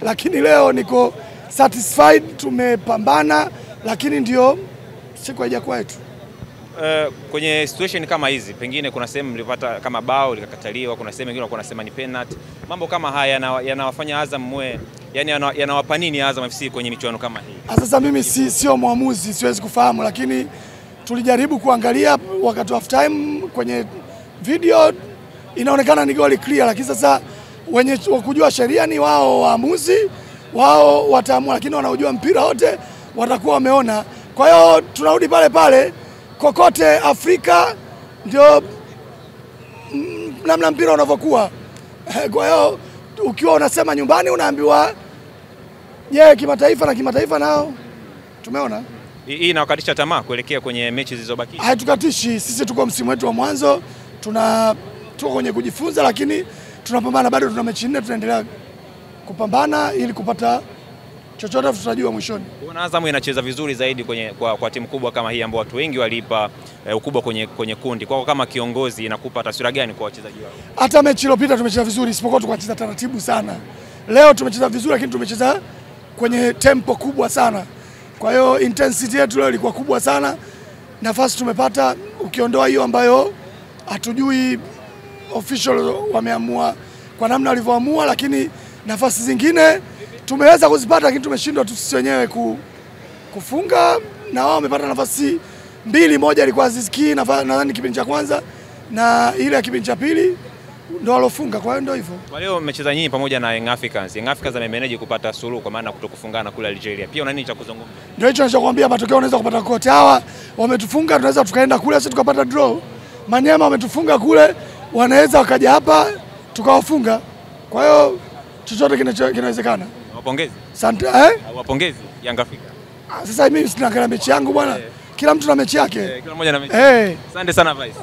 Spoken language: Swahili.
lakini leo niko satisfied, tumepambana, lakini ndio siku haijakuwa yetu. Kwenye situation kama hizi, pengine kuna sehemu mlipata kama bao likakataliwa, kuna sehemu nyingine wanasema ni penalty. Mambo kama haya yanawafanya Azam mwe, yani yanawapa nini Azam FC kwenye michuano kama hii? Sasa mimi sio muamuzi, siwezi kufahamu, lakini tulijaribu kuangalia wakati half time kwenye video inaonekana ni goli clear, lakini sasa wenye kujua sheria ni wao waamuzi, wao wataamua, lakini wanaojua mpira wote watakuwa wameona. Kwa hiyo tunarudi pale pale, kokote Afrika ndio namna mpira unavyokuwa. Kwa hiyo ukiwa unasema nyumbani unaambiwa kimataifa, na kimataifa nao tumeona. Hii inawakatisha tamaa kuelekea kwenye mechi zilizobaki? Haitukatishi, sisi tuko msimu wetu wa mwanzo, tuko kwenye kujifunza, lakini tunapambana, bado tuna mechi 4, tunaendelea kupambana ili kupata chochote tutajua mwishoni. Kuna Azam inacheza vizuri zaidi kwa timu kubwa kama hii ambao watu wengi waliipa ukubwa kwenye kundi. Kwa kama kiongozi inakupa taswira gani kwa wachezaji wao? Hata mechi iliyopita tumecheza vizuri, isipokuwa tukacheza taratibu sana. Leo tumecheza vizuri, lakini tumecheza kwenye tempo kubwa sana. Kwa hiyo intensity yetu leo ilikuwa kubwa sana. Nafasi tumepata, ukiondoa hiyo ambayo hatujui official wameamua kwa namna walivyoamua, lakini nafasi zingine tumeweza kuzipata, lakini tumeshindwa tu sisi wenyewe kufunga, na wao wamepata nafasi 2, moja ilikuwa Aziz Ki nadhani kipindi cha kwanza, na ile ya kipindi cha pili ndio walofunga. Kwa hiyo ndio hivyo. Kwa leo mmecheza nyinyi pamoja na Young Africans. Young Africans amemanage kupata suluhu kwa maana kutokufungana kule Algeria. Pia una nini cha kuzungumza? Ndio hicho ninachokuambia, matokeo unaweza kupata kote. Hawa wametufunga, tunaweza tukaenda kule sisi tukapata draw. Manyema wametufunga kule, wanaweza wakaja hapa tukawafunga. Kwa hiyo chochote kinawezekana. Wapongezi. Asante. Wapongezi Young Africa. Sasa mimi sina mechi yangu bwana. Kila mtu na mechi yake. Kila mmoja na mechi. Asante sana Vice.